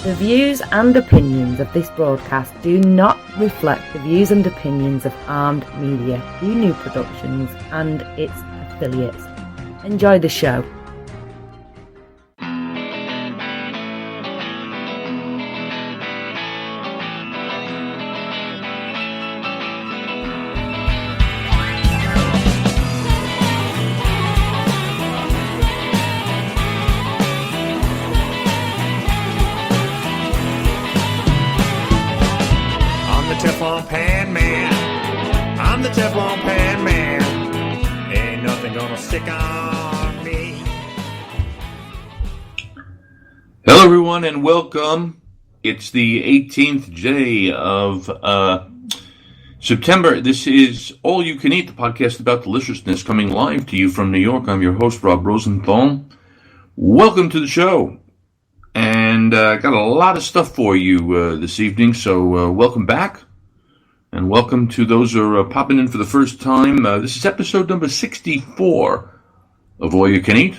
The views and opinions of this broadcast do not reflect the views and opinions of Armed Media, New Productions and its affiliates. Enjoy the show. Teflon Pan Man. I'm the Teflon Pan Man. Ain't nothing gonna stick on me. Hello, everyone, and welcome. It's the 18th day of September. This is All You Can Eat, the podcast about deliciousness, coming live to you from New York. I'm your host, Rob Rosenthal. Welcome to the show. And got a lot of stuff for you this evening, so welcome back. And welcome to those who are popping in for the first time. This is episode number 64 of All You Can Eat.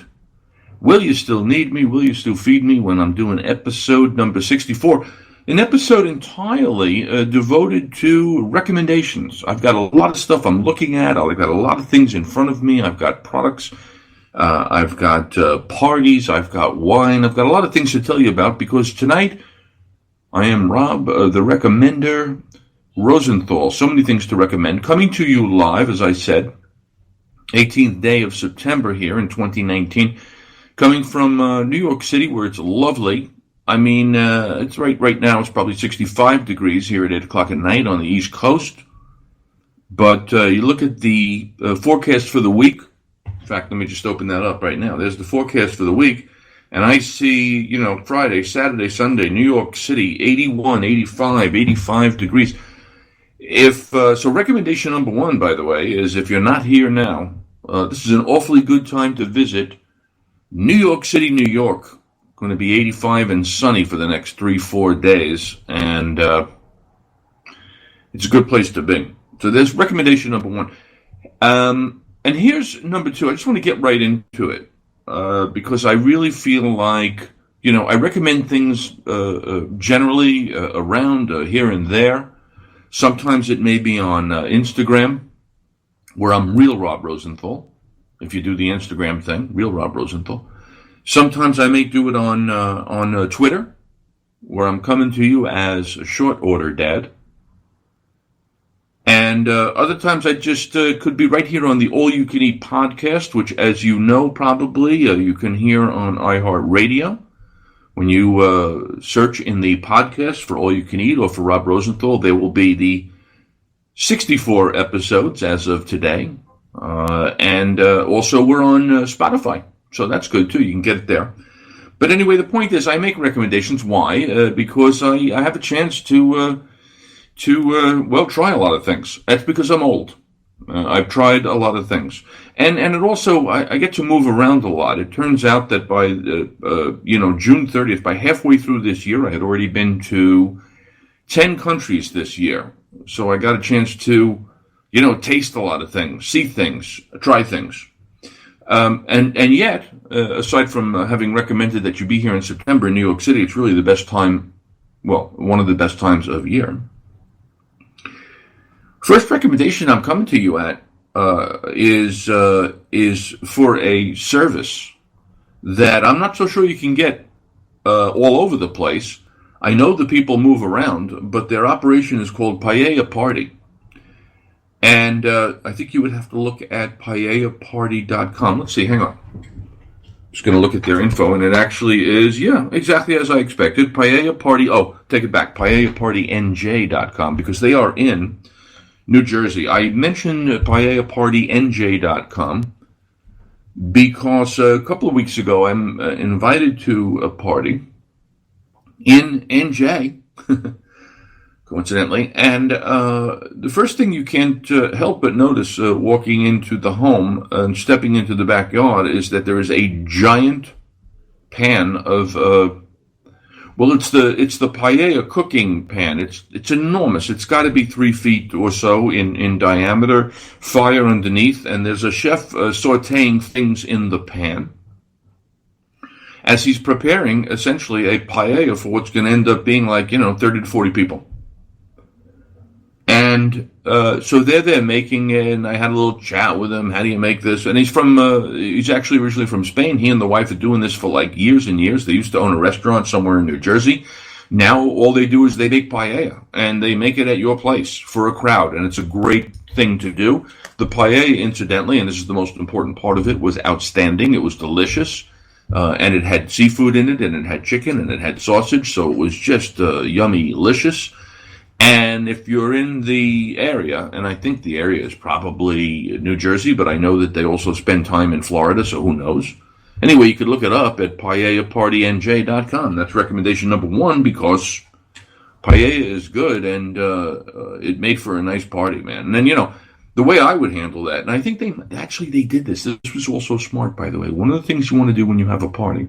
Will you still need me? Will you still feed me when I'm doing episode number 64? An episode entirely devoted to recommendations. I've got a lot of stuff I'm looking at. I've got a lot of things in front of me. I've got products. I've got parties. I've got wine. I've got a lot of things to tell you about because tonight I am Rob, the recommender, Rosenthal. So many things to recommend. Coming to you live, as I said, 18th day of September here in 2019. Coming from New York City, where it's lovely. I mean, it's right now, it's probably 65 degrees here at 8 o'clock at night on the East Coast. But you look at the forecast for the week. In fact, let me just open that up right now. There's the forecast for the week. And I see, Friday, Saturday, Sunday, New York City, 81, 85, 85 degrees. So recommendation number one, by the way, is if you're not here now, this is an awfully good time to visit New York City, New York. Going to be 85 and sunny for the next 3-4 days. And it's a good place to be. So there's recommendation number one. And here's number two. I just want to get right into it because I really feel like, I recommend things generally around here and there. Sometimes it may be on Instagram, where I'm Real Rob Rosenthal, if you do the Instagram thing, Real Rob Rosenthal. Sometimes I may do it on Twitter, where I'm coming to you as a Short Order Dad. And other times I just could be right here on the All You Can Eat podcast, which, as you know, probably you can hear on iHeartRadio. When you search in the podcast for All You Can Eat or for Rob Rosenthal, there will be the 64 episodes as of today. And also we're on Spotify, so that's good too. You can get it there. But anyway, the point is I make recommendations. Why? Because I have a chance to try a lot of things. That's because I'm old. I've tried a lot of things. And it also, I get to move around a lot. It turns out that by, June 30th, by halfway through this year, I had already been to 10 countries this year. So I got a chance to, taste a lot of things, see things, try things. And yet, aside from having recommended that you be here in September in New York City, it's really the best time, one of the best times of year. First recommendation I'm coming to you at is for a service that I'm not so sure you can get all over the place. I know the people move around, but their operation is called Paella Party. And I think you would have to look at paellaparty.com. Let's see, hang on. Just going to look at their info, and it actually is, exactly as I expected. Paella Party, take it back, paellapartynj.com, because they are in New Jersey. I mentioned paellapartynj.com because a couple of weeks ago I'm invited to a party in NJ, coincidentally, and the first thing you can't help but notice walking into the home and stepping into the backyard is that there is a giant pan of it's the paella cooking pan. It's enormous. It's got to be 3 feet or so in diameter. Fire underneath, and there's a chef sautéing things in the pan. as he's preparing essentially a paella for what's going to end up being 30 to 40 people. And so they're there making it, and I had a little chat with him. How do you make this? And he's actually originally from Spain. He and the wife are doing this for years and years. They used to own a restaurant somewhere in New Jersey. Now all they do is they make paella, and they make it at your place for a crowd, and it's a great thing to do. The paella, incidentally, and this is the most important part of it, was outstanding. It was delicious, and it had seafood in it, and it had chicken, and it had sausage, so it was just yummy, delicious. And if you're in the area, and I think the area is probably New Jersey, but I know that they also spend time in Florida, so who knows? Anyway, you could look it up at paellapartynj.com. That's recommendation number 1, because paella is good, and it made for a nice party, man. And then, the way I would handle that, and I think they did this. This was also smart, by the way. One of the things you want to do when you have a party,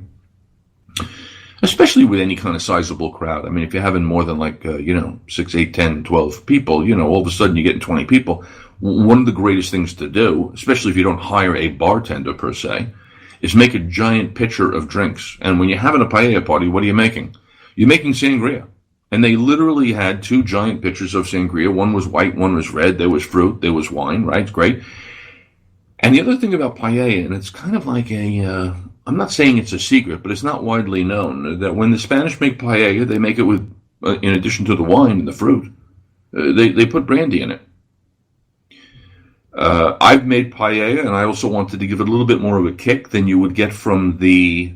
especially with any kind of sizable crowd. I mean, if you're having more than 6, 8, 10, 12 people, all of a sudden you're getting 20 people. One of the greatest things to do, especially if you don't hire a bartender per se, is make a giant pitcher of drinks. And when you're having a paella party, what are you making? You're making sangria. And they literally had 2 giant pitchers of sangria. One was white, one was red. There was fruit, there was wine, right? It's great. And the other thing about paella, and it's kind of like I'm not saying it's a secret, but it's not widely known, that when the Spanish make paella, they make it with, in addition to the wine and the fruit, they put brandy in it. I've made paella, and I also wanted to give it a little bit more of a kick than you would get from the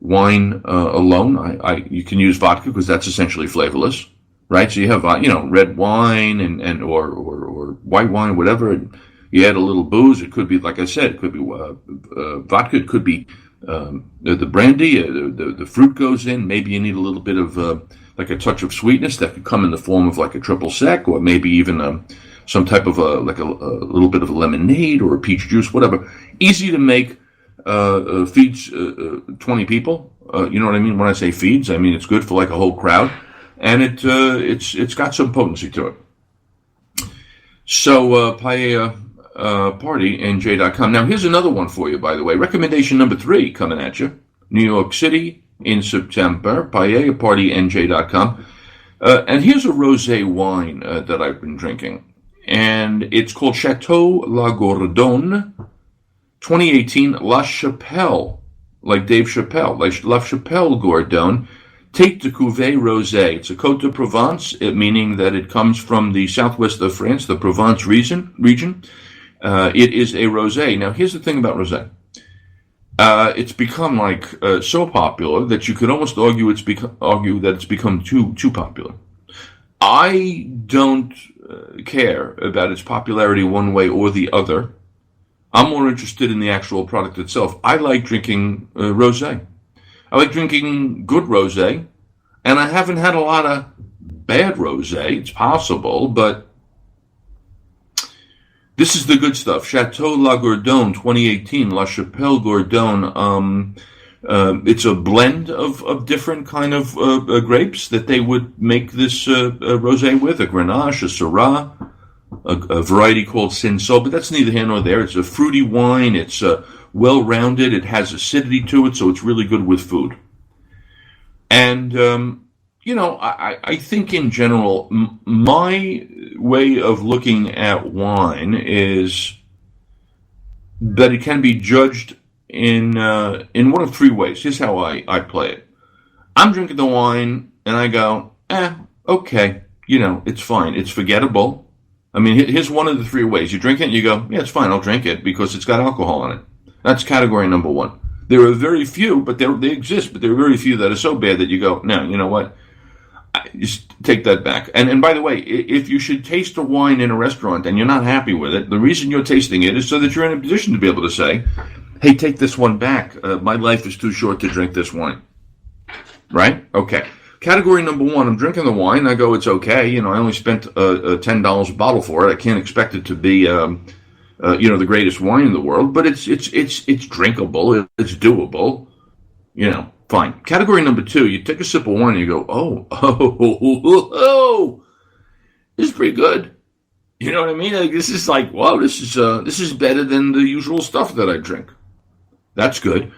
wine alone. You can use vodka because that's essentially flavorless, right? So you have red wine and or white wine, whatever. And you add a little booze. It could be, like I said, it could be vodka. It could be the brandy. The fruit goes in. Maybe you need a little bit of a touch of sweetness that could come in the form of a triple sec, or maybe even some type of a little bit of a lemonade or a peach juice, whatever. Easy to make. Feeds 20 people. You know what I mean when I say feeds? I mean it's good for a whole crowd, and it's got some potency to it. So paellapartynj.com. Now here's another one for you, by the way. Recommendation number 3 coming at you. New York City in September. paellapartynj.com. And here's a rosé wine that I've been drinking, and it's called Chateau Lagordon 2018 La Chapelle, like Dave Chappelle, like La Chapelle Gordon, Tête de Cuvée Rosé. It's a Côte de Provence, meaning that it comes from the southwest of France, the Provence region. It is a rosé. Now, here's the thing about rosé. It's become so popular that you could almost argue that it's become too popular. I don't care about its popularity one way or the other. I'm more interested in the actual product itself. I like drinking rosé. I like drinking good rosé, and I haven't had a lot of bad rosé. It's possible, but this is the good stuff. Chateau Lagordon 2018, La Chapelle Gordon. It's a blend of different kind of grapes that they would make this rosé with, a Grenache, a Syrah, a variety called Cinsault, but that's neither here nor there. It's a fruity wine. It's well-rounded. It has acidity to it, so it's really good with food. And, I think in general, my way of looking at wine is that it can be judged in one of 3 ways. Here's how I play it. I'm drinking the wine, and I go, okay, it's fine. It's forgettable. I mean, here's one of the 3 ways. You drink it and you go, yeah, it's fine, I'll drink it because it's got alcohol in it. That's category number 1. There are very few, but they exist, but there are very few that are so bad that you go, no, you know what? Just take that back. And by the way, if you should taste a wine in a restaurant and you're not happy with it, the reason you're tasting it is so that you're in a position to be able to say, hey, take this one back. My life is too short to drink this wine. Right? Okay. Category number 1, I'm drinking the wine. I go, it's okay. I only spent $10 a bottle for it. I can't expect it to be, the greatest wine in the world, but it's drinkable. It's doable. Fine. Category number 2, you take a sip of wine and you go, oh, this is pretty good. You know what I mean? This is wow, this is better than the usual stuff that I drink. That's good.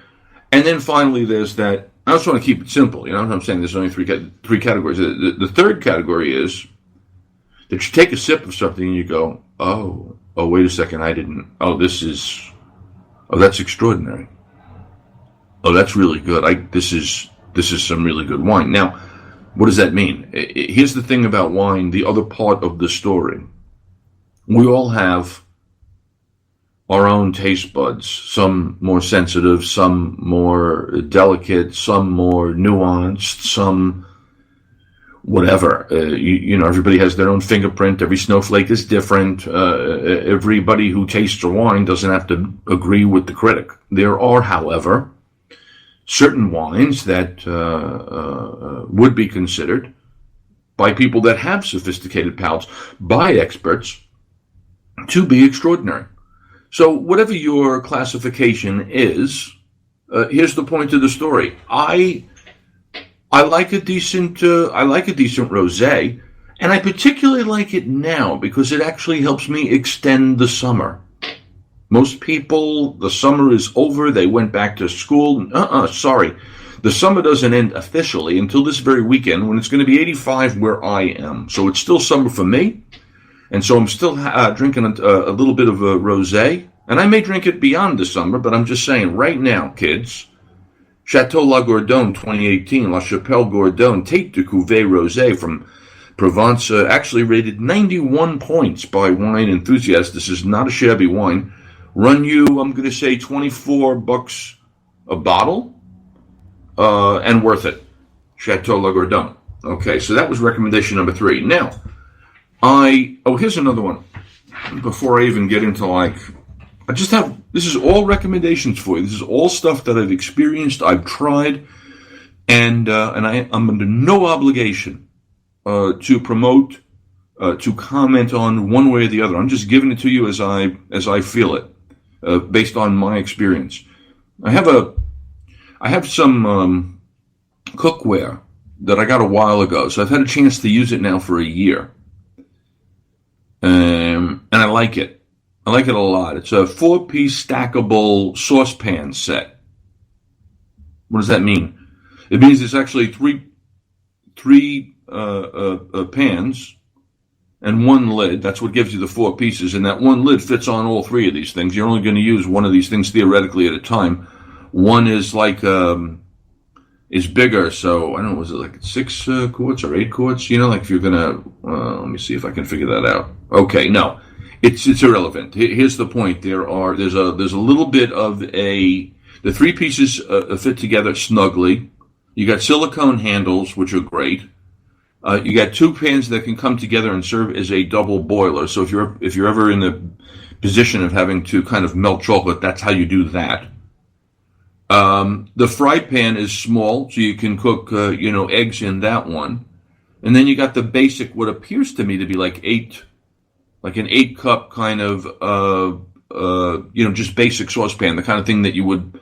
And then finally, there's that. I just want to keep it simple. You know what I'm saying? There's only three categories. The third category is that you take a sip of something and you go, oh, wait a second, I didn't. That's extraordinary. Oh, that's really good. This is some really good wine. Now, what does that mean? Here's the thing about wine, the other part of the story. We all have our own taste buds, some more sensitive, some more delicate, some more nuanced, some whatever. Everybody has their own fingerprint. Every snowflake is different. Everybody who tastes a wine doesn't have to agree with the critic. There are, however, certain wines that would be considered by people that have sophisticated palates, by experts, to be extraordinary. So whatever your classification is, here's the point of the story. I like a decent rosé, and I particularly like it now because it actually helps me extend the summer. Most people, the summer is over. They went back to school. Sorry. The summer doesn't end officially until this very weekend when it's going to be 85 where I am. So it's still summer for me. And so I'm still drinking a little bit of a rosé. And I may drink it beyond the summer, but I'm just saying right now, kids, Chateau La Gourdon 2018, La Chapelle Gourdon, Tête de Cuvée Rosé from Provence, actually rated 91 points by Wine Enthusiast. This is not a shabby wine. Run you, I'm going to say, $24 a bottle, and worth it. Chateau La Gourdon. Okay, so that was recommendation number 3. Now, here's another one. Before I even get into this is all recommendations for you. This is all stuff that I've experienced, I've tried, and I'm under no obligation to promote, to comment on one way or the other. I'm just giving it to you as I feel it, based on my experience. I have some cookware that I got a while ago, so I've had a chance to use it now for a year. And I like it. I like it a lot. It's a 4-piece stackable saucepan set. What does that mean? It means it's actually three pans and one lid. That's what gives you the 4 pieces. And that one lid fits on all 3 of these things. You're only going to use one of these things theoretically at a time. One is is bigger. So, I don't know, was it like 6 quarts or 8 quarts? Like if you're going to, let me see if I can figure that out. Okay, no. It's irrelevant. Here's the point. There's a little bit of the 3 pieces fit together snugly. You got silicone handles, which are great. You got 2 pans that can come together and serve as a double boiler. So if you're ever in the position of having to kind of melt chocolate, that's how you do that. The fry pan is small, so you can cook eggs in that one. And then you got the basic, what appears to me to be like an 8-cup kind of just basic saucepan, the kind of thing that you would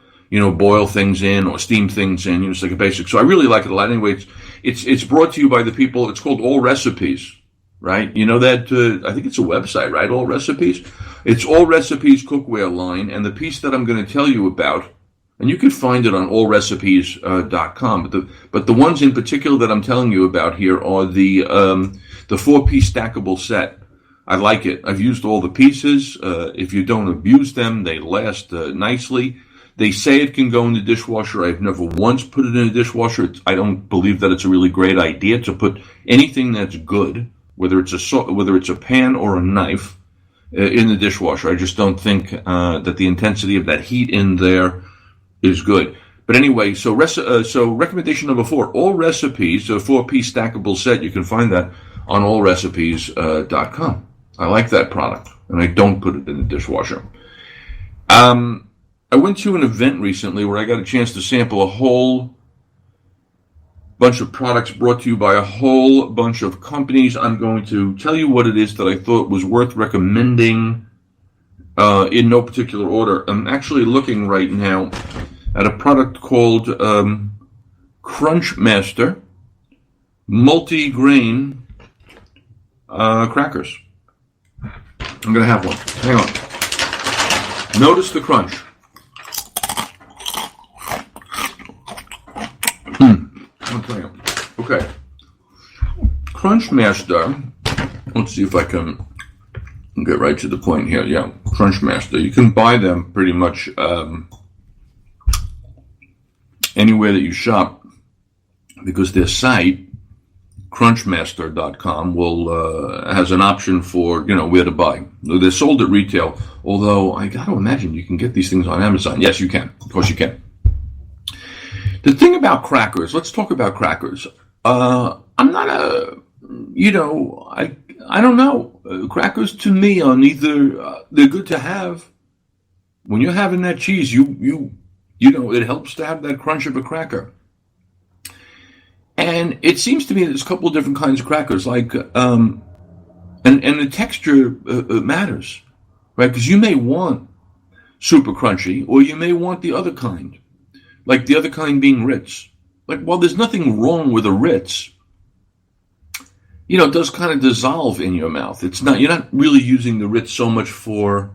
boil things in or steam things in. It's like a basic. So I really like it a lot. Anyway, it's brought to you by the people. It's called All Recipes, right? You know that I think it's a website, right? All Recipes. It's All Recipes cookware line, and the piece that I'm going to tell you about, and you can find it on allrecipes.com. But the ones in particular that I'm telling you about here are the 4-piece stackable set. I like it. I've used all the pieces. If you don't abuse them, they last nicely. They say it can go in the dishwasher. I've never once put it in a dishwasher. I don't believe that it's a really great idea to put anything that's good, whether it's a pan or a knife, in the dishwasher. I just don't think that the intensity of that heat in there is good. But anyway, so recommendation number 4, All Recipes, a 4-piece stackable set. You can find that on allrecipes.com. I like that product, and I don't put it in the dishwasher. I went to an event recently where I got a chance to sample a whole bunch of products brought to you by a whole bunch of companies. I'm going to tell you what it is that I thought was worth recommending in no particular order. I'm actually looking right now at a product called Crunch Master multi-grain crackers. I'm going to have one. Hang on. Notice the crunch. I'll tell you. Okay. Crunchmaster. Let's see if I can get right to the point here. Yeah, Crunchmaster. You can buy them pretty much anywhere that you shop, because their site, crunchmaster.com, has an option for, where to buy. They're sold at retail, although I got to imagine you can get these things on Amazon. Yes, you can. Of course you can. The thing about crackers, let's talk about crackers. I'm not I don't know. Crackers to me are neither, they're good to have. When you're having that cheese, it helps to have that crunch of a cracker. And it seems to me there's a couple of different kinds of crackers, like, and the texture matters, right? Because you may want super crunchy, or you may want the other kind, like the other kind being Ritz. Like, while there's nothing wrong with a Ritz, it does kind of dissolve in your mouth. You're not really using the Ritz so much for,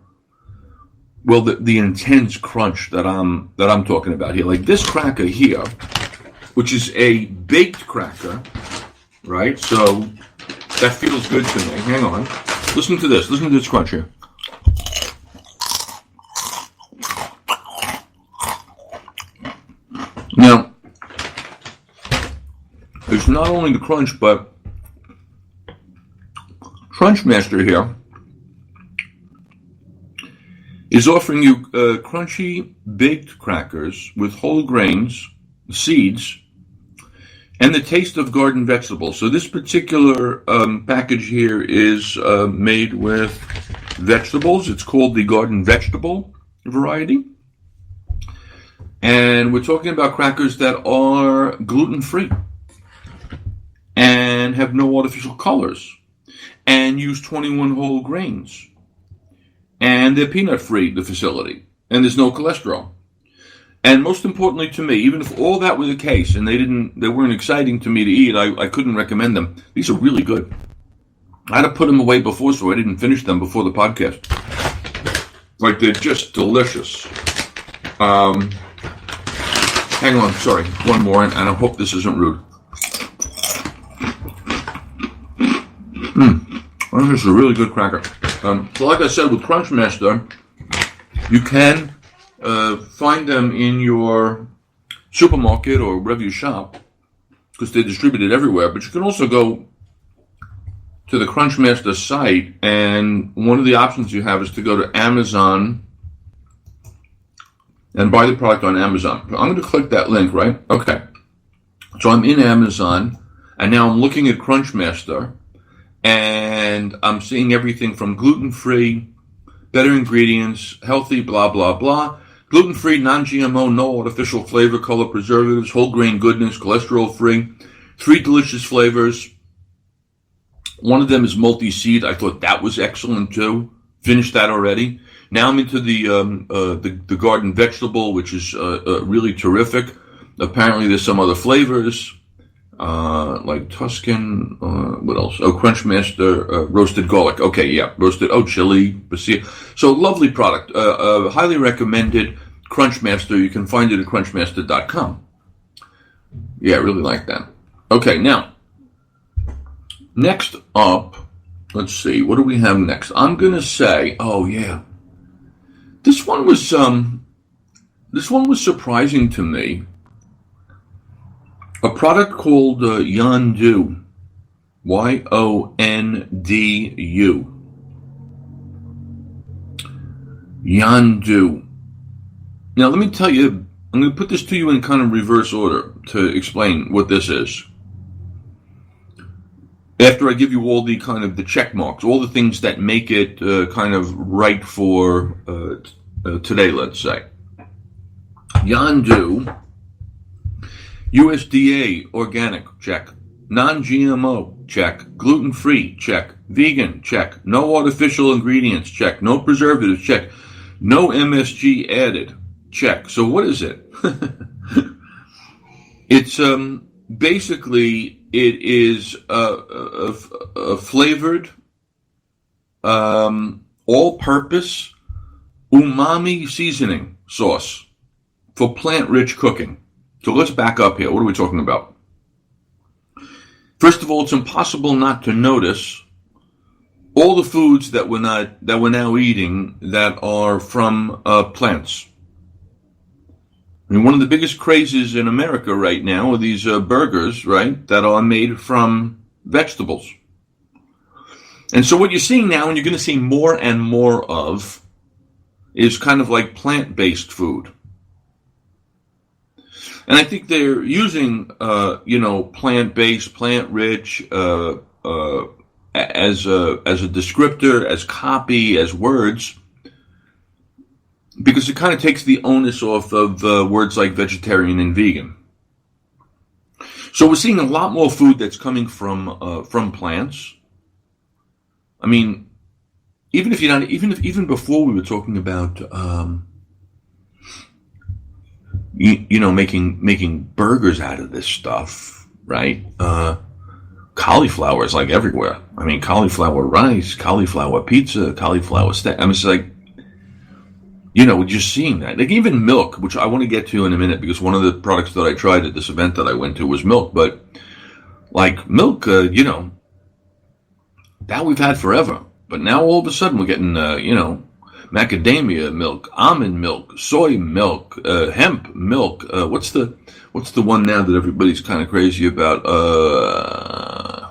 well, the intense crunch that I'm talking about here. Like this cracker here, which is a baked cracker, right? So that feels good to me. Hang on. Listen to this. Listen to this crunch here. Now, it's not only the crunch, but Crunchmaster here is offering you crunchy baked crackers with whole grains, seeds, and the taste of garden vegetables. So this particular package here is made with vegetables. It's called the garden vegetable variety. And we're talking about crackers that are gluten-free and have no artificial colors and use 21 whole grains. And they're peanut-free, the facility, and there's no cholesterol. And most importantly to me, even if all that were the case and they weren't exciting to me to eat, I couldn't recommend them. These are really good. I had to put them away before, so I didn't finish them before the podcast. Like, they're just delicious. Hang on, sorry, one more, and I hope this isn't rude. This is a really good cracker. So like I said, with Crunchmaster, you can find them in your supermarket or wherever you shop, because they're distributed everywhere. But you can also go to the Crunchmaster site, and one of the options you have is to go to Amazon and buy the product on Amazon. I'm going to click that link, right? Okay. So I'm in Amazon, and now I'm looking at Crunchmaster, and I'm seeing everything from gluten-free, better ingredients, healthy, blah, blah, blah. Gluten-free, non-GMO, no artificial flavor, color preservatives, whole grain goodness, cholesterol-free, 3 delicious flavors. One of them is multi-seed. I thought that was excellent too. Finished that already. Now I'm into the garden vegetable, which is really terrific. Apparently there's some other flavors, like Tuscan, what else? Oh, Crunchmaster, roasted garlic. Okay, yeah, roasted, chili, basil. So lovely product. Highly recommended. Crunchmaster. You can find it at crunchmaster.com. Yeah, I really like that. Okay, now, next up, let's see, what do we have next? I'm going to say, oh yeah, this one was surprising to me. A product called Yondu, Yondu. Yondu. Now, let me tell you, I'm going to put this to you in kind of reverse order to explain what this is. After I give you all the kind of the check marks, all the things that make it kind of right for today, let's say. Yondu, USDA organic, check. Non-GMO, check. Gluten-free, check. Vegan, check. No artificial ingredients, check. No preservatives, check. No MSG added, check. So what is it? It's basically it is a flavored, all-purpose umami seasoning sauce for plant-rich cooking. So let's back up here. What are we talking about? First of all, it's impossible not to notice all the foods that we're now eating that are from plants. I mean, one of the biggest crazes in America right now are these burgers, right, that are made from vegetables. And so what you're seeing now, and you're going to see more and more of, is kind of like plant-based food. And I think they're using, plant-based, plant-rich, as a descriptor, as copy, as words, because it kind of takes the onus off of words like vegetarian and vegan. So we're seeing a lot more food that's coming from plants. I mean, even before we were talking about making burgers out of this stuff, right? Cauliflower is like everywhere. I mean, cauliflower rice, cauliflower pizza, cauliflower steak. I mean, it's like, we're just seeing that. Like even milk, which I want to get to in a minute, because one of the products that I tried at this event that I went to was milk. But like milk, that we've had forever. But now all of a sudden we're getting, macadamia milk, almond milk, soy milk, hemp milk. What's the one now that everybody's kind of crazy about?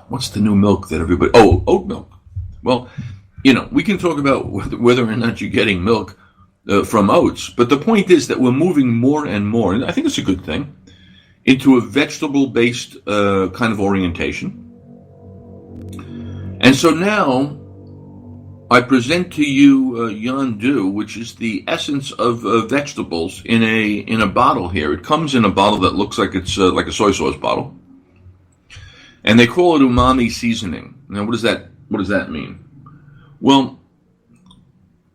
What's the new milk that everybody? Oh, oat milk. Well, we can talk about whether or not you're getting milk from oats, but the point is that we're moving more and more, and I think it's a good thing, into a vegetable-based kind of orientation. And so now I present to you Yondu, which is the essence of vegetables in a bottle here. It comes in a bottle that looks like it's like a soy sauce bottle, and they call it umami seasoning. Now, what does that mean? Well,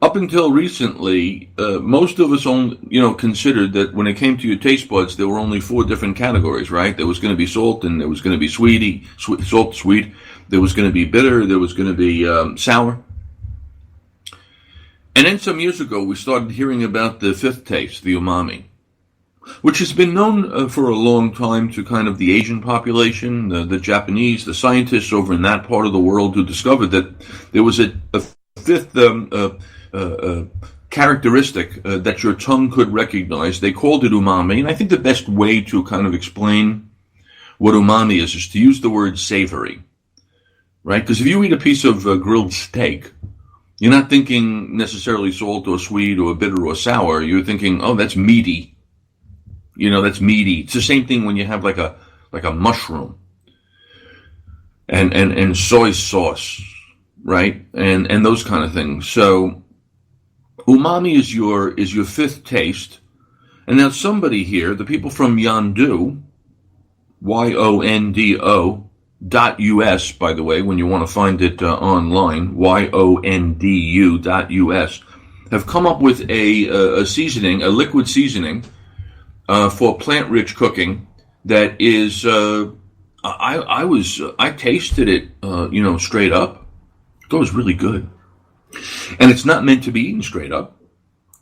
up until recently, most of us only, considered that when it came to your taste buds, there were only 4 different categories, right? There was going to be salt, and there was going to be salt, sweet. There was going to be bitter. There was going to be sour. And then some years ago, we started hearing about the 5th taste, the umami, which has been known for a long time to kind of the Asian population, the Japanese, the scientists over in that part of the world who discovered that there was a 5th characteristic that your tongue could recognize. They called it umami, and I think the best way to kind of explain what umami is to use the word savory, right? Because if you eat a piece of grilled steak, you're not thinking necessarily salt or sweet or bitter or sour. You're thinking, oh, that's meaty. That's meaty. It's the same thing when you have like a mushroom and soy sauce, right? And those kind of things. So umami is your 5th taste. And now somebody here, the people from Yondu, YONDO.US, by the way, when you want to find it online, YONDU.US, have come up with a seasoning, a liquid seasoning for plant-rich cooking that is, I tasted it, straight up. It was really good. And it's not meant to be eaten straight up.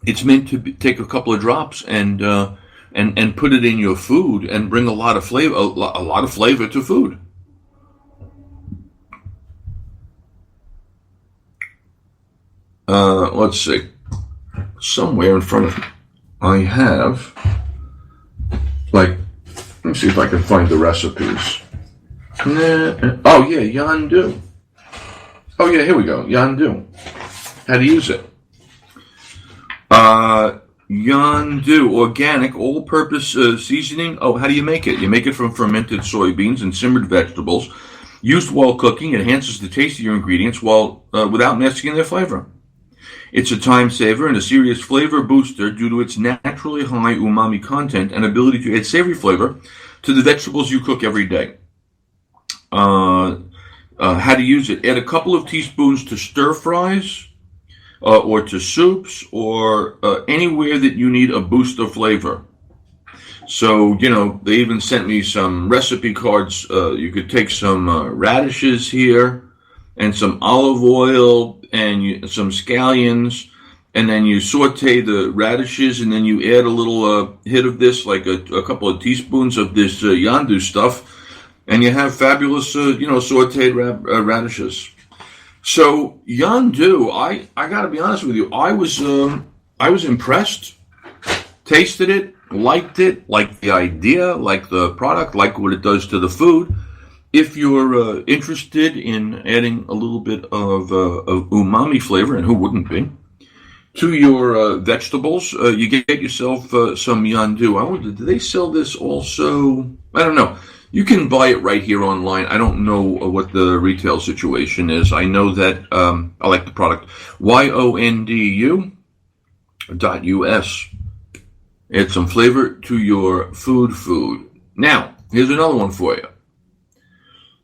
It's meant to take a couple of drops and put it in your food and bring a lot of flavor to food. Let's see. Somewhere in front of me, I have, let me see if I can find the recipes. Oh yeah, Yondu. Oh yeah, here we go. Yondu. How to use it. Yondu, organic, all-purpose seasoning. Oh, how do you make it? You make it from fermented soybeans and simmered vegetables. Used while cooking, it enhances the taste of your ingredients without masking their flavor. It's a time saver and a serious flavor booster due to its naturally high umami content and ability to add savory flavor to the vegetables you cook every day. How to use it. Add a couple of teaspoons to stir fries or to soups or anywhere that you need a boost of flavor. So, they even sent me some recipe cards. You could take some radishes here and some olive oil and some scallions and then you saute the radishes, and then you add a little hit of this, like a couple of teaspoons of this yandu stuff, and you have fabulous, sauteed radishes. So yandu, I got to be honest with you, I was impressed, tasted it, liked the idea, liked the product, liked what it does to the food. If you're interested in adding a little bit of umami flavor, and who wouldn't be, to your vegetables, you get yourself some yandu. Do they sell this also? I don't know. You can buy it right here online. I don't know what the retail situation is. I know that I like the product. YONDU.US. Add some flavor to your food. Now, here's another one for you.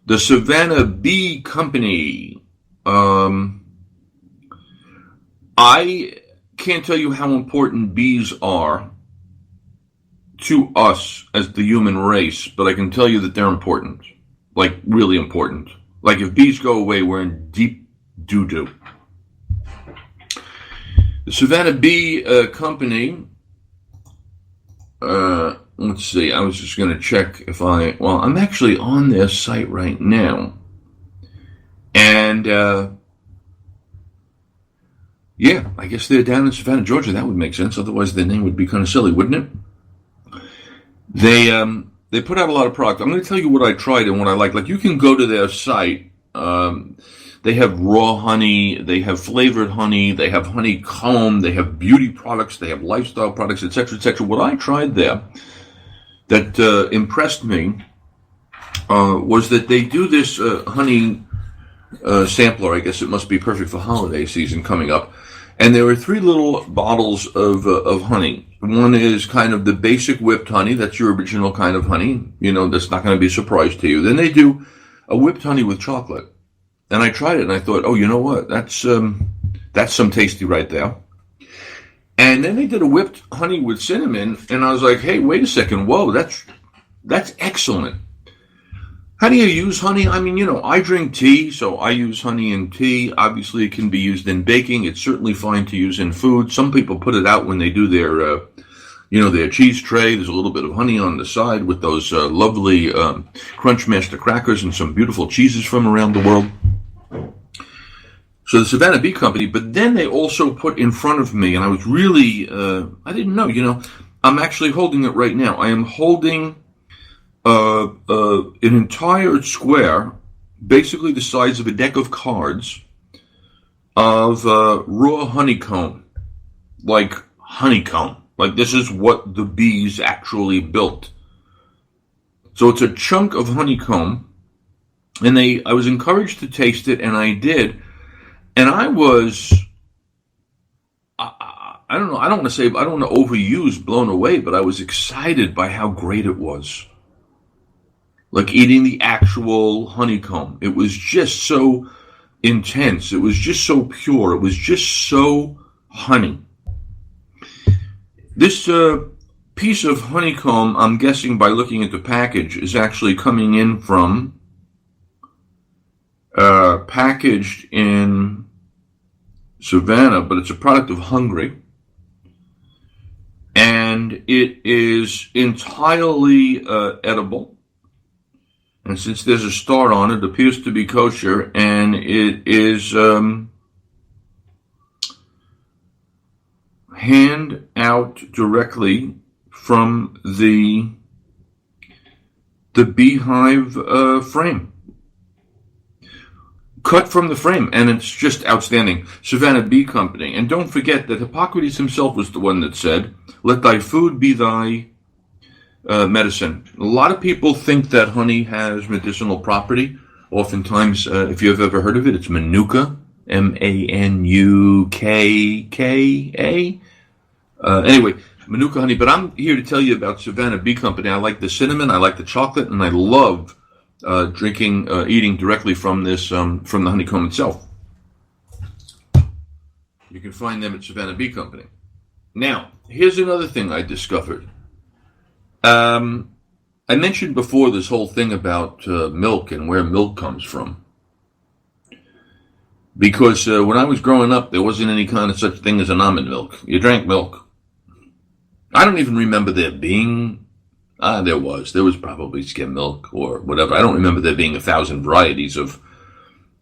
The Savannah Bee Company. I can't tell you how important bees are to us as the human race, but I can tell you that they're important. Like, really important. Like, if bees go away, we're in deep doo-doo. The Savannah Bee Company, let's see, I was just going to check if I'm actually on their site right now. And, yeah, I guess they're down in Savannah, Georgia. That would make sense. Otherwise, their name would be kind of silly, wouldn't it? They put out a lot of product. I'm going to tell you what I tried and what I like. Like, you can go to their site. They have raw honey. They have flavored honey. They have honeycomb. They have beauty products. They have lifestyle products, etc., etc. What I tried there that impressed me was that they do this honey sampler. I guess it must be perfect for holiday season coming up. And there are 3 little bottles of honey. One is kind of the basic whipped honey. That's your original kind of honey. That's not going to be a surprise to you. Then they do a whipped honey with chocolate. And I tried it, and I thought, oh, you know what? That's some tasty right there. And then they did a whipped honey with cinnamon, and I was like, hey, wait a second. Whoa, that's excellent. How do you use honey? I mean, I drink tea, so I use honey in tea. Obviously, it can be used in baking. It's certainly fine to use in food. Some people put it out when they do their, their cheese tray. There's a little bit of honey on the side with those lovely Crunchmaster crackers and some beautiful cheeses from around the world. So the Savannah Bee Company, but then they also put in front of me, and I was really, I didn't know, I'm actually holding it right now. I am holding an entire square, basically the size of a deck of cards, of raw honeycomb. Like honeycomb. Like, this is what the bees actually built. So it's a chunk of honeycomb, and I was encouraged to taste it, and I did. And I was, I don't know, I don't want to overuse blown away, but I was excited by how great it was. Like eating the actual honeycomb. It was just so intense. It was just so pure. It was just so honey. This piece of honeycomb, I'm guessing by looking at the package, is actually coming in from packaged in Savannah, but it's a product of Hungary. And it is entirely edible. And since there's a star on it, it appears to be kosher, and it is hand out directly from the beehive frame. Cut from the frame, and it's just outstanding. Savannah Bee Company. And don't forget that Hippocrates himself was the one that said, "Let thy food be thy medicine." A lot of people think that honey has medicinal property. Oftentimes, if you've ever heard of it, it's Manuka, Manukka. Anyway, Manuka honey. But I'm here to tell you about Savannah Bee Company. I like the cinnamon, I like the chocolate, and I love eating directly from this, from the honeycomb itself. You can find them at Savannah Bee Company. Now, here's another thing I discovered. I mentioned before this whole thing about milk and where milk comes from. Because when I was growing up, there wasn't any kind of such thing as an almond milk. You drank milk. I don't even remember there being, there was probably skim milk or whatever. I don't remember there being 1,000 varieties of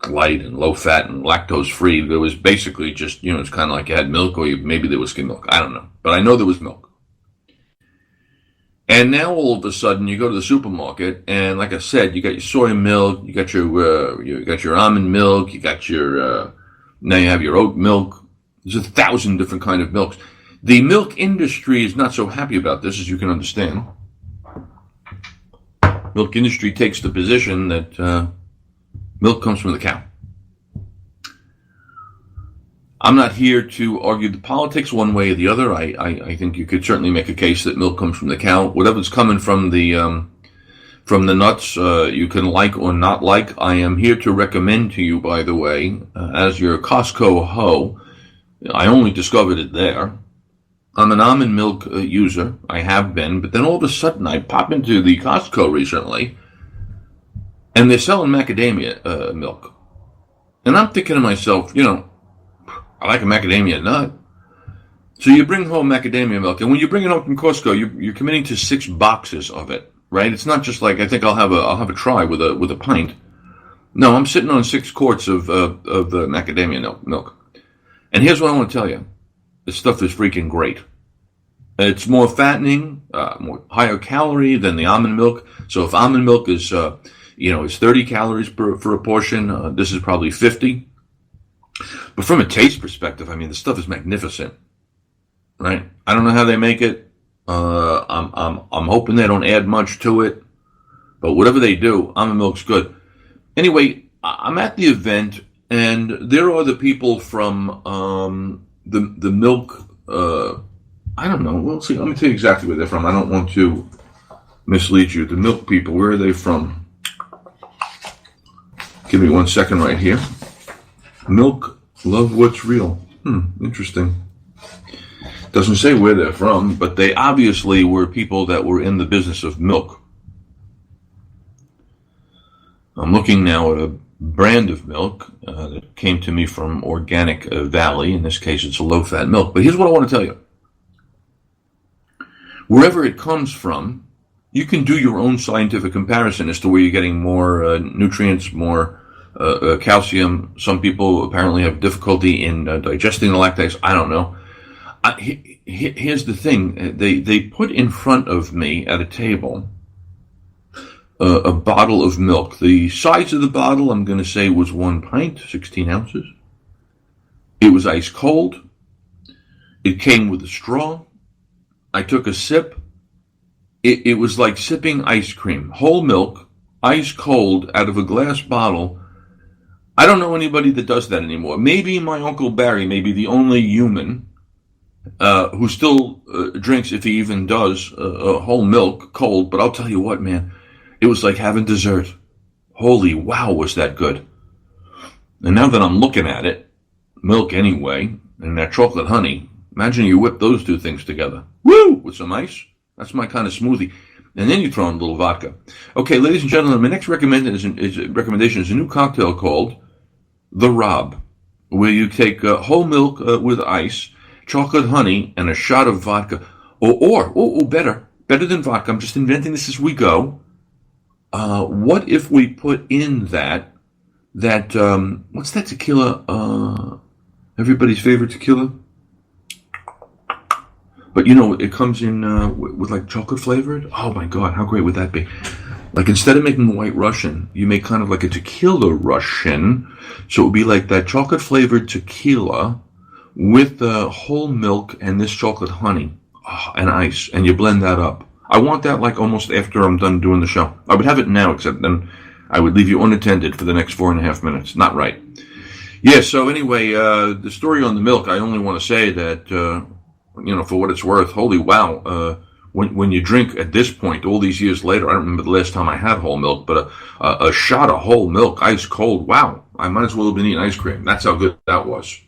light and low fat and lactose free. There was basically just, it's kind of like you had milk or maybe there was skim milk. I don't know. But I know there was milk. And now all of a sudden you go to the supermarket and like I said, you got your soy milk, you got your almond milk, you got your, now you have your oat milk. There's 1,000 different kind of milks. The milk industry is not so happy about this, as you can understand. Milk industry takes the position that milk comes from the cow. I'm not here to argue the politics one way or the other. I think you could certainly make a case that milk comes from the cow. Whatever's coming from the nuts, you can like or not like. I am here to recommend to you, by the way, as your Costco hoe. I only discovered it there. I'm an almond milk user. I have been, but then all of a sudden I pop into the Costco recently, and they're selling macadamia milk, and I'm thinking to myself, I like a macadamia nut. So you bring home macadamia milk, and when you bring it home from Costco, you're committing to 6 boxes of it, right? It's not just like I think I'll have a try with a pint. No, I'm sitting on 6 quarts of macadamia milk. And here's what I want to tell you: this stuff is freaking great. It's more fattening, more higher calorie than the almond milk. So if almond milk is is 30 calories for a portion, this is probably 50. But from a taste perspective, I mean, the stuff is magnificent, right? I don't know how they make it. I'm hoping they don't add much to it, but whatever they do, almond milk's good. Anyway, I'm at the event, and there are the people from the milk. I don't know. Well, see, let me tell you exactly where they're from. I don't want to mislead you. The milk people, where are they from? Give me 1 second right here. Milk, love what's real. Interesting. Doesn't say where they're from, but they obviously were people that were in the business of milk. I'm looking now at a brand of milk that came to me from Organic Valley. In this case, it's a low-fat milk. But here's what I want to tell you. Wherever it comes from, you can do your own scientific comparison as to where you're getting more nutrients, more calcium. Some people apparently have difficulty in digesting the lactase. I don't know. Here's the thing. They put in front of me at a table a bottle of milk. The size of the bottle, I'm going to say, was 1 pint, 16 ounces. It was ice cold. It came with a straw. I took a sip. It was like sipping ice cream. Whole milk, ice cold, out of a glass bottle. I don't know anybody that does that anymore. Maybe my Uncle Barry may be the only human who still drinks, if he even does, whole milk cold. But I'll tell you what, man, it was like having dessert. Holy wow, was that good. And now that I'm looking at it, milk anyway, and that chocolate honey, imagine you whip those 2 things together. Woo! With some ice. That's my kind of smoothie. And then you throw in a little vodka. Okay, ladies and gentlemen, my next recommendation is a new cocktail called the Rob, where you take whole milk with ice, chocolate honey, and a shot of vodka. Or better than vodka. I'm just inventing this as we go. What if we put in that what's that tequila? Everybody's favorite tequila? But it comes in with like chocolate flavored. Oh my God, how great would that be? Like instead of making a White Russian, you make kind of like a tequila Russian. So it would be like that chocolate flavored tequila with whole milk and this chocolate honey and ice, and you blend that up. I want that like almost after I'm done doing the show. I would have it now, except then I would leave you unattended for the next 4.5 minutes. Not right. Yeah, so anyway, the story on the milk, I only want to say that, for what it's worth, holy wow, when you drink at this point, all these years later, I don't remember the last time I had whole milk, but a shot of whole milk, ice cold, wow, I might as well have been eating ice cream. That's how good that was.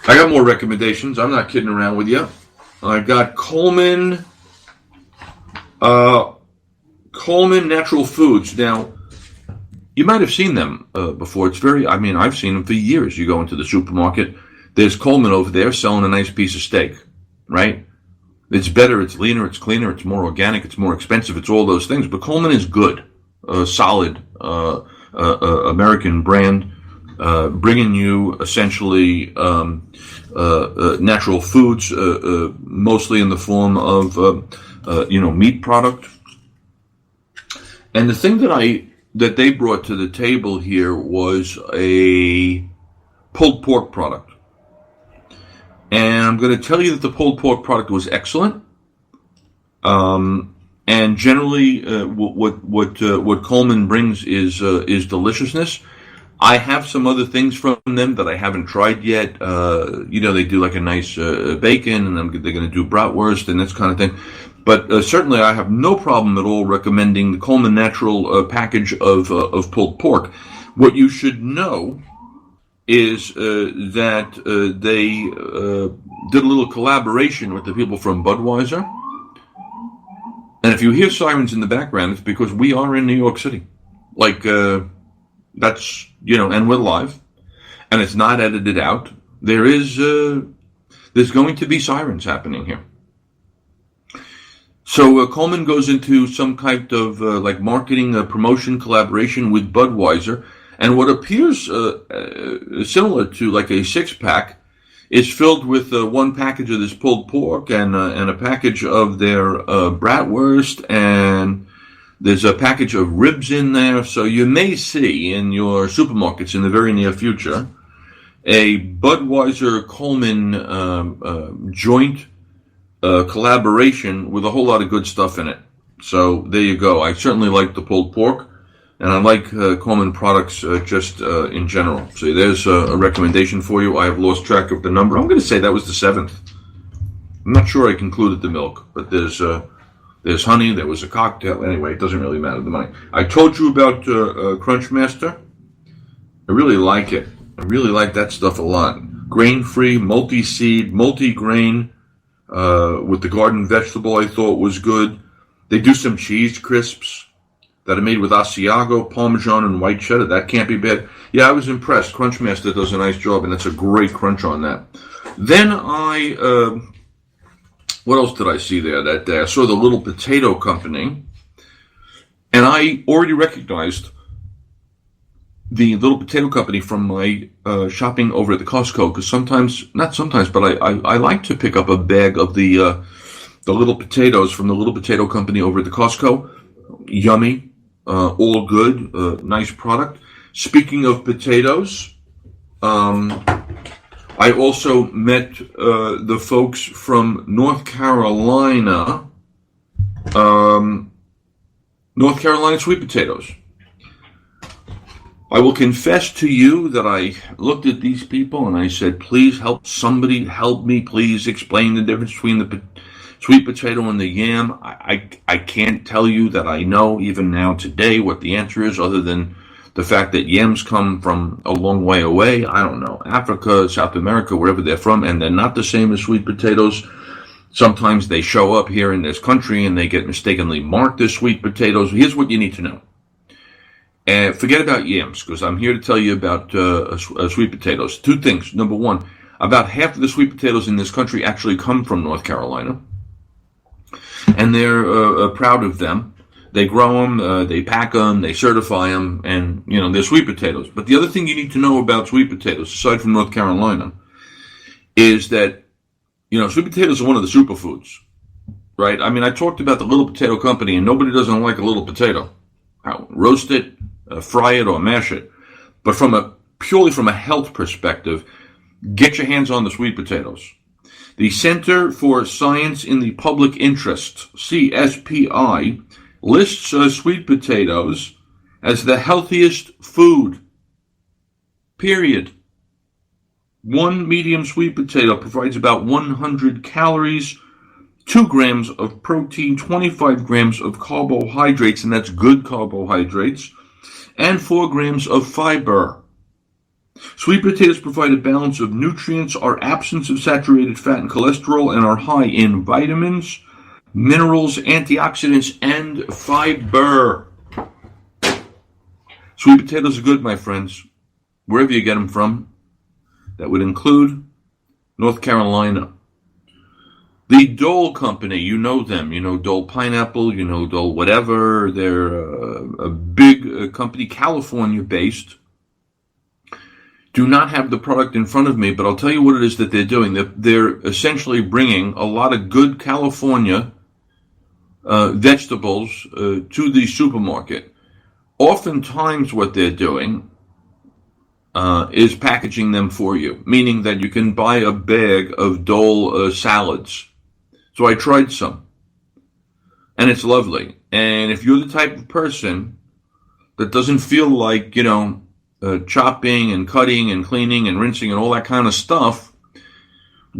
I got more recommendations. I'm not kidding around with you. I got Coleman Natural Foods. Now, You might have seen them before. I've seen them for years. You go into the supermarket, there's Coleman over there selling a nice piece of steak, right? It's better, it's leaner, it's cleaner, it's more organic, it's more expensive, it's all those things. But Coleman is good, solid American brand, bringing you essentially natural foods, mostly in the form of meat product. And the thing that they brought to the table here was a pulled pork product. And I'm going to tell you that the pulled pork product was excellent. And generally, what Coleman brings is deliciousness. I have some other things from them that I haven't tried yet. They do like a nice bacon, and they're going to do bratwurst and this kind of thing. But certainly, I have no problem at all recommending the Coleman Natural package of pulled pork. What you should know is that they did a little collaboration with the people from Budweiser. And if you hear sirens in the background, it's because we are in New York City. That's, and we're live. And it's not edited out. There's going to be sirens happening here. So Coleman goes into some kind of marketing promotion collaboration with Budweiser. And what appears similar to like a six-pack is filled with one package of this pulled pork and a package of their bratwurst, and there's a package of ribs in there. So you may see in your supermarkets in the very near future a Budweiser Coleman joint collaboration with a whole lot of good stuff in it. So there you go. I certainly like the pulled pork. And I like Coleman products just in general. So there's a recommendation for you. I have lost track of the number. I'm going to say that was the 7th. I'm not sure I concluded the milk, but there's honey. There was a cocktail. Anyway, it doesn't really matter the money. I told you about Crunchmaster. I really like it. I really like that stuff a lot. Grain-free, multi-seed, multi-grain with the garden vegetable I thought was good. They do some cheese crisps that are made with Asiago, Parmesan, and white cheddar. That can't be bad. Yeah, I was impressed. Crunchmaster does a nice job, and that's a great crunch on that. Then what else did I see there that day? I saw the Little Potato Company, and I already recognized the Little Potato Company from my shopping over at the Costco, because not sometimes, but I like to pick up a bag of the little potatoes from the Little Potato Company over at the Costco. Yummy. All good, nice product. Speaking of potatoes, I also met the folks from North Carolina sweet potatoes. I will confess to you that I looked at these people and I said, please somebody help me, please explain the difference between the sweet potato and the yam. I can't tell you that I know even now today what the answer is, other than the fact that yams come from a long way away. I don't know, Africa, South America, wherever they're from, and they're not the same as sweet potatoes. Sometimes they show up here in this country and they get mistakenly marked as sweet potatoes. Here's what you need to know. And forget about yams, because I'm here to tell you about sweet potatoes. Two things. Number one, about half of the sweet potatoes in this country actually come from North Carolina. And they're proud of them. They grow them, they pack them, they certify them, and, they're sweet potatoes. But the other thing you need to know about sweet potatoes, aside from North Carolina, is that, sweet potatoes are one of the superfoods, right? I mean, I talked about the Little Potato Company, and nobody doesn't like a little potato. Roast it, fry it, or mash it. But purely from a health perspective, get your hands on the sweet potatoes. The Center for Science in the Public Interest, CSPI, lists sweet potatoes as the healthiest food. Period. One medium sweet potato provides about 100 calories, 2 grams of protein, 25 grams of carbohydrates, and that's good carbohydrates, and 4 grams of fiber. Sweet potatoes provide a balance of nutrients, are absence of saturated fat and cholesterol, and are high in vitamins, minerals, antioxidants, and fiber. Sweet potatoes are good, my friends, wherever you get them from. That would include North Carolina. The Dole Company, you know them. You know Dole Pineapple, you know Dole whatever. They're a big company, California-based. Do not have the product in front of me, but I'll tell you what it is that they're doing. They're essentially bringing a lot of good California vegetables to the supermarket. Oftentimes what they're doing is packaging them for you, meaning that you can buy a bag of Dole salads. So I tried some, and it's lovely. And if you're the type of person that doesn't feel like, chopping and cutting and cleaning and rinsing and all that kind of stuff,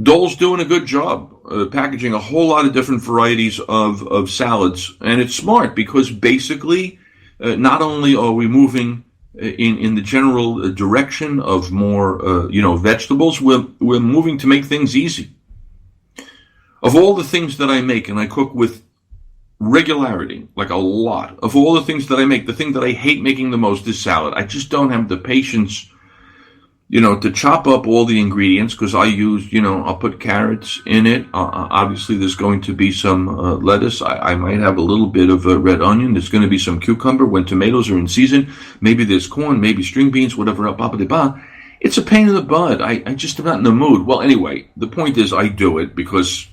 Dole's doing a good job packaging a whole lot of different varieties of salads. And it's smart because basically not only are we moving in the general direction of more vegetables, we're moving to make things easy. Of all the things that I make, and I cook with regularity, like a lot, of all the things that I make, the thing that I hate making the most is salad. I just don't have the patience, to chop up all the ingredients, because I use, I'll put carrots in it. Obviously, there's going to be some lettuce. I might have a little bit of red onion. There's going to be some cucumber when tomatoes are in season. Maybe there's corn, maybe string beans, whatever. It's a pain in the butt. I just am not in the mood. Well, anyway, the point is I do it because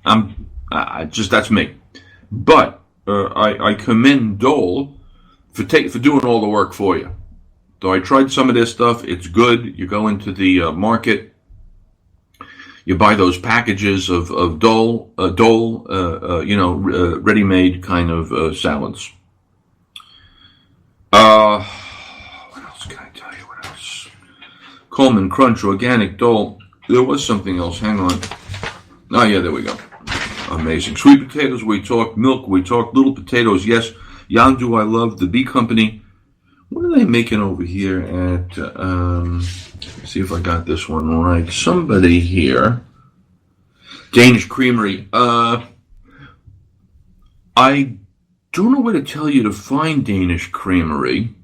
that's me. But I commend Dole for doing all the work for you. So I tried some of this stuff. It's good. You go into the market, you buy those packages of Dole, ready-made kind of salads. What else can I tell you? What else? Coleman Crunch, organic Dole. There was something else. Hang on. Oh yeah, there we go. Amazing. Sweet potatoes, we talked. Milk, we talked. Little potatoes, yes. Yandu, I love. The Bee Company. What are they making over here at, let's see if I got this one right. Somebody here. Danish Creamery. I don't know where to tell you to find Danish Creamery.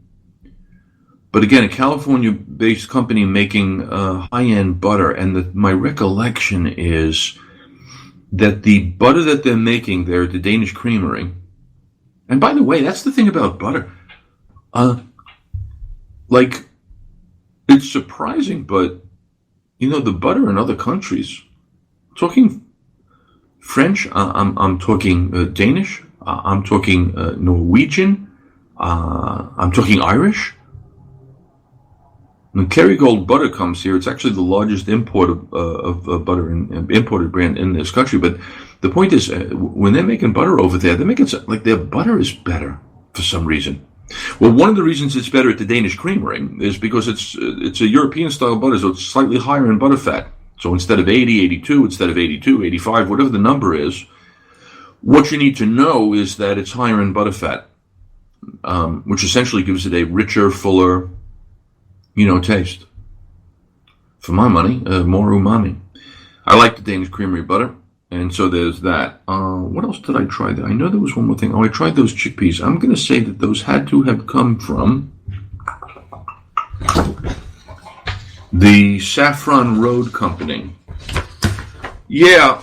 But again, a California-based company making high-end butter. And my recollection is that the butter that they're making there at the Danish Creamery, and by the way, that's the thing about butter. It's surprising, but, the butter in other countries, talking French, I'm talking Danish, I'm talking Norwegian, I'm talking Irish. When Kerrygold butter comes here, it's actually the largest import of butter and imported brand in this country. But the point is, when they're making butter over there, they're making like their butter is better for some reason. Well, one of the reasons it's better at the Danish Creamery is because it's a European style butter, so it's slightly higher in butterfat. So instead of 80, 82, instead of 82, 85, whatever the number is, what you need to know is that it's higher in butterfat, which essentially gives it a richer, fuller, taste. For my money, more umami. I like the Danish Creamery butter, and so there's that. What else did I try there? I know there was one more thing. Oh, I tried those chickpeas. I'm going to say that those had to have come from the Saffron Road Company. Yeah,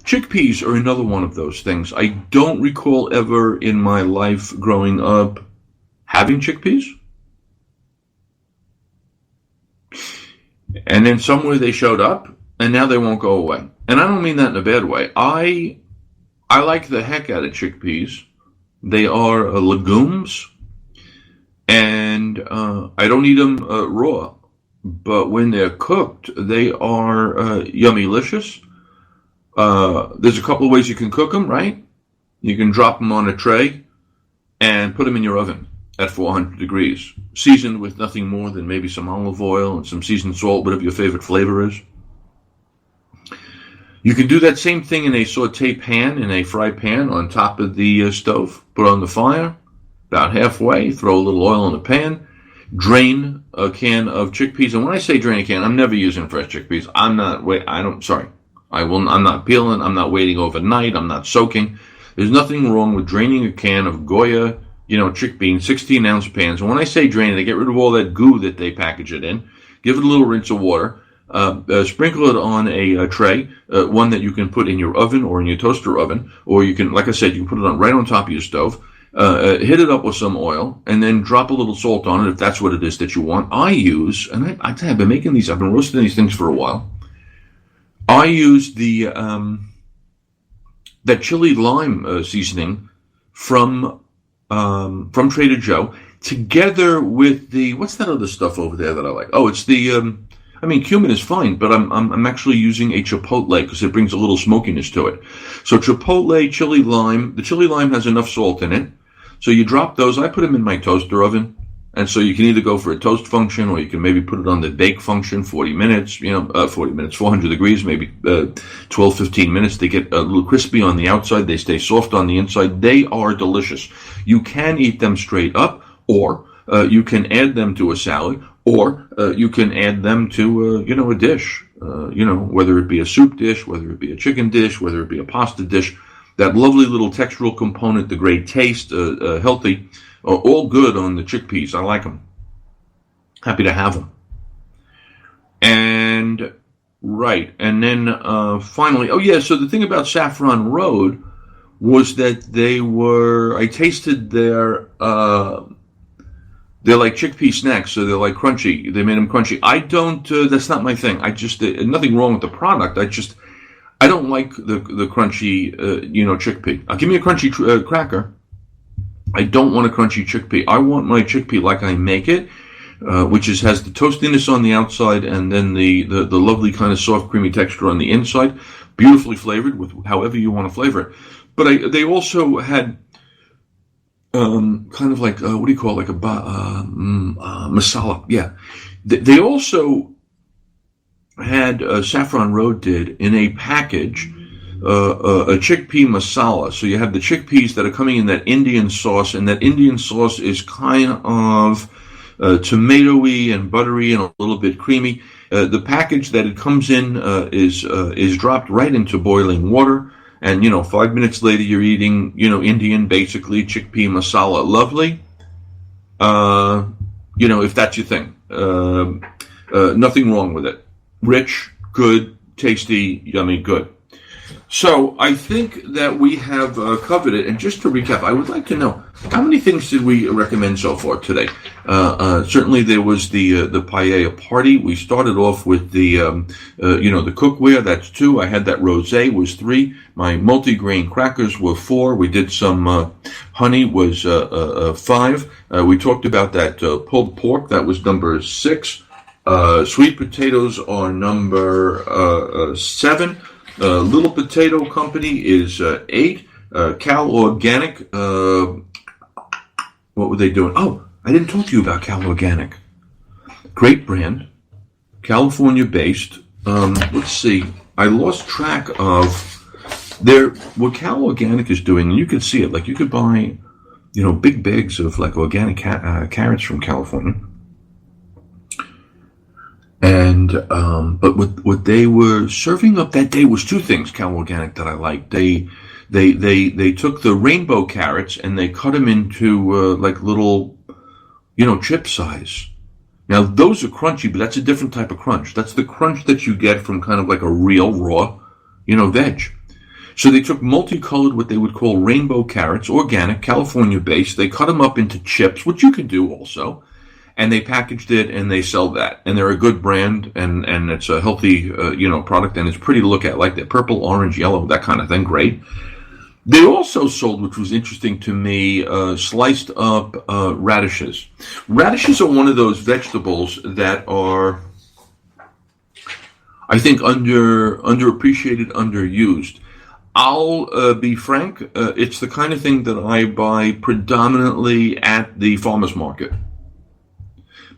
chickpeas are another one of those things. I don't recall ever in my life growing up having chickpeas. And then somewhere they showed up, and now they won't go away. And I don't mean that in a bad way. I like the heck out of chickpeas. They are legumes, and I don't eat them raw. But when they're cooked, they are yummylicious. There's a couple of ways you can cook them, right? You can drop them on a tray and put them in your oven at 400 degrees, seasoned with nothing more than maybe some olive oil and some seasoned salt, whatever your favorite flavor is. You can do that same thing in a saute pan, in a fry pan on top of the stove. Put on the fire, about halfway, throw a little oil in the pan, drain a can of chickpeas. And when I say drain a can, I'm never using fresh chickpeas. I'm not peeling, I'm not waiting overnight, I'm not soaking. There's nothing wrong with draining a can of Goya, chickpea in 16-ounce pans. And when I say drain it, I get rid of all that goo that they package it in. Give it a little rinse of water. Sprinkle it on a tray, one that you can put in your oven or in your toaster oven, or you can, like I said, you can put it on right on top of your stove. Hit it up with some oil, and then drop a little salt on it if that's what it is that you want. I use, and I've been making these, I've been roasting these things for a while. I use the that chili lime seasoning from Trader Joe, together with the, what's that other stuff over there that I like? Oh, it's the cumin is fine, but I'm actually using a chipotle because it brings a little smokiness to it. So chipotle, chili lime. The chili lime has enough salt in it. So you drop those. I put them in my toaster oven. And so you can either go for a toast function, or you can maybe put it on the bake function, 40 minutes, 40 minutes, 400 degrees, maybe 12, 15 minutes. They get a little crispy on the outside. They stay soft on the inside. They are delicious. You can eat them straight up, or you can add them to a salad, or you can add them to, a dish, whether it be a soup dish, whether it be a chicken dish, whether it be a pasta dish. That lovely little textural component, the great taste, healthy, are all good on the chickpeas. I like them. Happy to have them. And, right, and then finally, so the thing about Saffron Road was that I tasted they're like chickpea snacks, so they're like crunchy. They made them crunchy. I don't, that's not my thing. Nothing wrong with the product. I don't like the crunchy, chickpea. Give me a crunchy cracker. I don't want a crunchy chickpea. I want my chickpea like I make it, which has the toastiness on the outside and then the lovely kind of soft, creamy texture on the inside, beautifully flavored with however you want to flavor it. But they also had kind of like what do you call it? Like a masala? Yeah. They also had Saffron Road did in a package. A chickpea masala. So you have the chickpeas that are coming in that Indian sauce, and that Indian sauce is kind of tomatoey and buttery and a little bit creamy. The package that it comes in is dropped right into boiling water, and 5 minutes later you're eating Indian, basically chickpea masala. Lovely. If that's your thing. Nothing wrong with it. Rich, good, tasty, yummy, good. So I think that we have covered it. And just to recap, I would like to know, how many things did we recommend so far today? Certainly there was the paella party. We started off with the cookware. That's 2. I had that rosé was 3. My multigrain crackers were 4. We did some honey was 5. We talked about that pulled pork. That was number 6. Sweet potatoes are number 7. Little Potato Company is 8. Cal Organic, what were they doing? Oh, I didn't talk to you about Cal Organic. Great brand, California-based. Let's see. I lost track of what Cal Organic is doing, and you can see it. Like, you could buy, big bags of like organic carrots from California. And but what they were serving up that day was 2 things, Cal Organic, that I liked. They took the rainbow carrots and they cut them into like little, chip size. Now those are crunchy, but that's a different type of crunch. That's the crunch that you get from kind of like a real raw, veg. So they took multicolored, what they would call rainbow carrots, organic, California-based. They cut them up into chips, which you can do also. And they packaged it and they sell that. And they're a good brand, and it's a healthy, product, and it's pretty to look at, like that purple, orange, yellow, that kind of thing. Great. They also sold, which was interesting to me, sliced up radishes. Radishes are one of those vegetables that are, I think, underappreciated, underused. I'll be frank, it's the kind of thing that I buy predominantly at the farmer's market.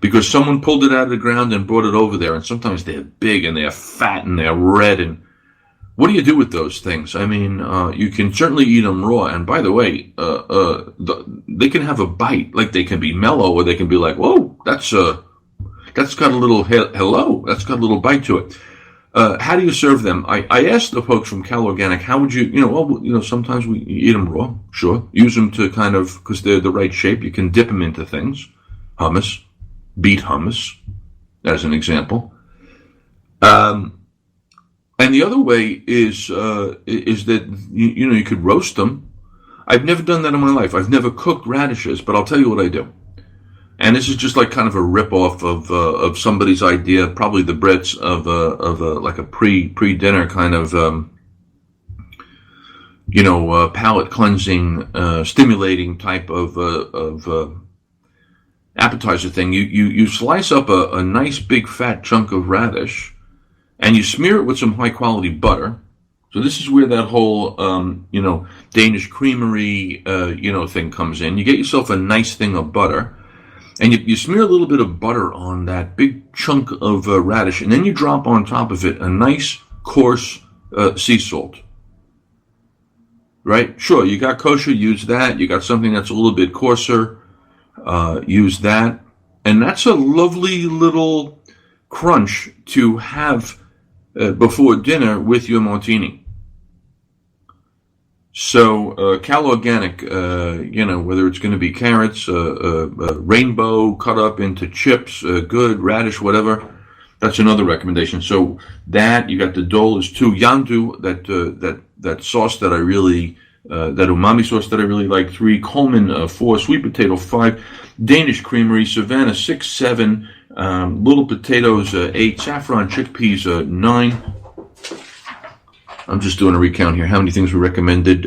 Because someone pulled it out of the ground and brought it over there, and sometimes they're big and they're fat and they're red. And what do you do with those things? I mean, you can certainly eat them raw. And by the way, they can have a bite. Like, they can be mellow, or they can be like, whoa, that's got a little hello. That's got a little bite to it. How do you serve them? I asked the folks from Cal Organic, how would you, sometimes we eat them raw, sure. Use them to kind of, because they're the right shape, you can dip them into things. Hummus, beet hummus, as an example. And the other way is that, you could roast them. I've never done that in my life. I've never cooked radishes, but I'll tell you what I do. And this is just like kind of a rip-off of somebody's idea, probably the Brits, of like a pre-dinner kind of, palate cleansing, stimulating type of appetizer thing. You slice up a nice big fat chunk of radish, and you smear it with some high-quality butter. So this is where that whole, Danish creamery, thing comes in. You get yourself a nice thing of butter. And you smear a little bit of butter on that big chunk of radish, and then you drop on top of it a nice, coarse sea salt. Right? Sure, you got kosher, use that. You got something that's a little bit coarser, use that. And that's a lovely little crunch to have before dinner with your martini. So, Cal Organic, whether it's going to be carrots, rainbow cut up into chips, good, radish, whatever, that's another recommendation. So that, you got the dole is 2, yandu, that sauce that I really, that umami sauce that I really like, 3, Coleman, 4, sweet potato, 5, Danish creamery, Savannah, 6, 7, little potatoes, 8, saffron chickpeas, 9, I'm just doing a recount here. How many things were recommended?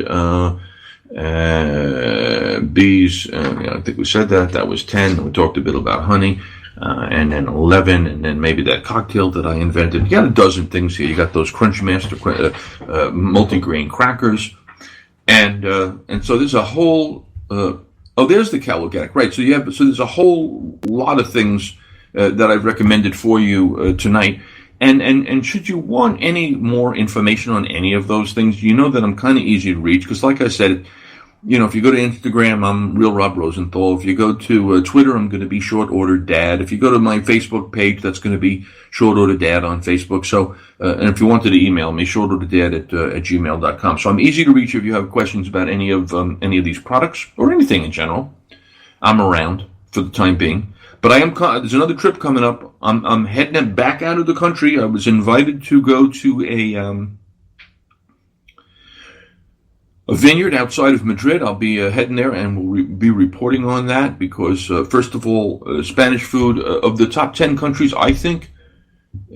Bees, I think we said that. That was 10. We talked a bit about honey. And then 11. And then maybe that cocktail that I invented. You got a dozen things here. You got those Crunch Master multigrain crackers. And so there's a whole... there's the Cal Organic. Right. So there's a whole lot of things that I've recommended for you tonight. And should you want any more information on any of those things, you know that I'm kind of easy to reach. Because like I said, if you go to Instagram, I'm Real Rob Rosenthal. If you go to Twitter, I'm going to be Short Order Dad. If you go to my Facebook page, that's going to be Short Order Dad on Facebook. So, and if you wanted to email me, shortorderdad at gmail.com. So I'm easy to reach if you have questions about any of these products or anything in general. I'm around for the time being. But there's another trip coming up. I'm heading back out of the country. I was invited to go to a vineyard outside of Madrid. I'll be heading there and we'll be reporting on that because, first of all, Spanish food of the top 10 countries, I think,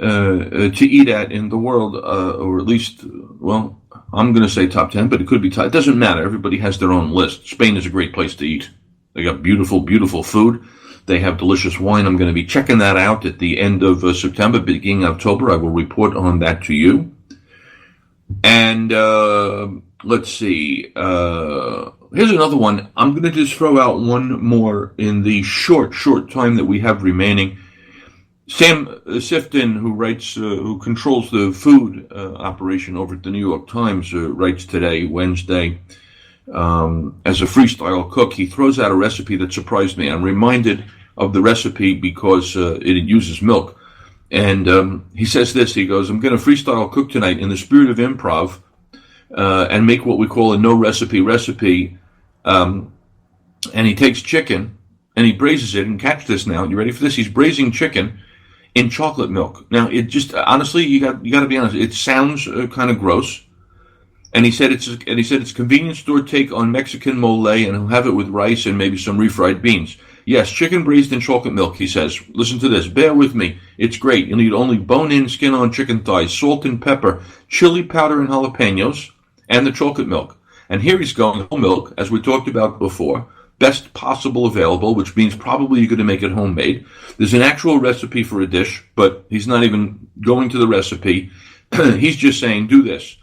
to eat at in the world, or at least, well, I'm going to say top 10, but it could be top. It doesn't matter. Everybody has their own list. Spain is a great place to eat. They got beautiful, beautiful food. They have delicious wine. I'm going to be checking that out at the end of September, beginning of October. I will report on that to you. And let's see. Here's another one. I'm going to just throw out one more in the short time that we have remaining. Sam Sifton, who controls the food operation over at the New York Times, writes today, Wednesday, as a freestyle cook. He throws out a recipe that surprised me. I'm reminded of the recipe because it uses milk. And he says this, he goes, I'm going to freestyle cook tonight in the spirit of improv and make what we call a no-recipe. And he takes chicken and he braises it, and catch this now, you ready for this? He's braising chicken in chocolate milk. Now, it just, honestly, you got to be honest, it sounds kind of gross. And he said it's a convenience store take on Mexican mole, and he'll have it with rice and maybe some refried beans. Yes, chicken braised in chocolate milk, he says. Listen to this. Bear with me. It's great. You'll need only bone-in, skin-on chicken thighs, salt and pepper, chili powder and jalapenos, and the chocolate milk. And here he's going, whole milk, as we talked about before, best possible available, which means probably you're going to make it homemade. There's an actual recipe for a dish, but he's not even going to the recipe. He's just saying, do this.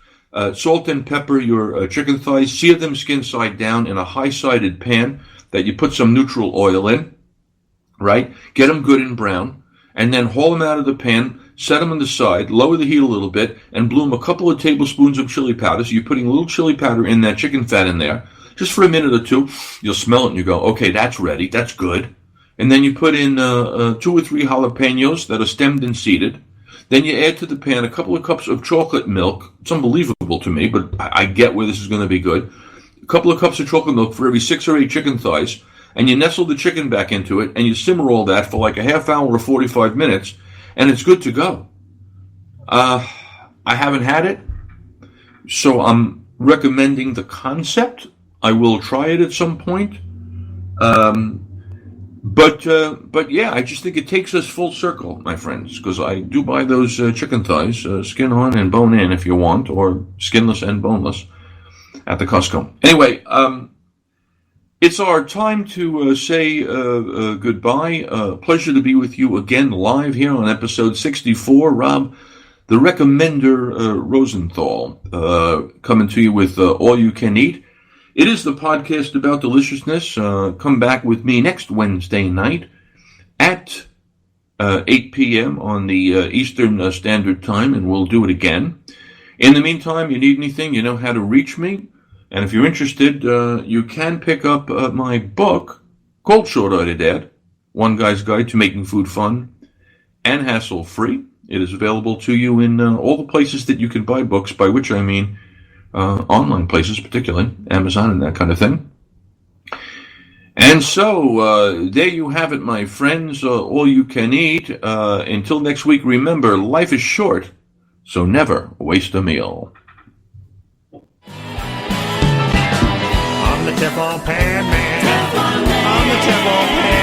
Salt and pepper your chicken thighs, sear them skin side down in a high-sided pan that you put some neutral oil in, right? Get them good and brown, and then haul them out of the pan, set them on the side, lower the heat a little bit, and bloom a couple of tablespoons of chili powder. So you're putting a little chili powder in that chicken fat in there, just for a minute or two. You'll smell it and you go, okay, that's ready, that's good. And then you put in 2 or 3 jalapenos that are stemmed and seeded. Then you add to the pan a couple of cups of chocolate milk. It's unbelievable to me, but I get where this is going to be good. A couple of cups of chocolate milk for every 6 or 8 chicken thighs, and you nestle the chicken back into it, and you simmer all that for like a half hour or 45 minutes, and it's good to go. I haven't had it, so I'm recommending the concept. I will try it at some point. But yeah, I just think it takes us full circle, my friends, because I do buy those chicken thighs, skin on and bone in if you want, or skinless and boneless at the Costco. Anyway, it's our time to say goodbye. Pleasure to be with you again live here on episode 64. Rob, the Recommender Rosenthal, coming to you with All You Can Eat. It is the podcast about deliciousness. Come back with me next Wednesday night at 8 p.m. on the Eastern Standard Time, and we'll do it again. In the meantime, you need anything, you know how to reach me. And if you're interested, you can pick up my book, Cold Short-Eyed Dad, One Guy's Guide to Making Food Fun and Hassle-Free. It is available to you in all the places that you can buy books, by which I mean online places, particularly Amazon and that kind of thing. And so, there you have it, my friends, all you can eat. Until next week, remember, life is short, so never waste a meal. I'm the Teflon Pan Man. I'm the Teflon Pan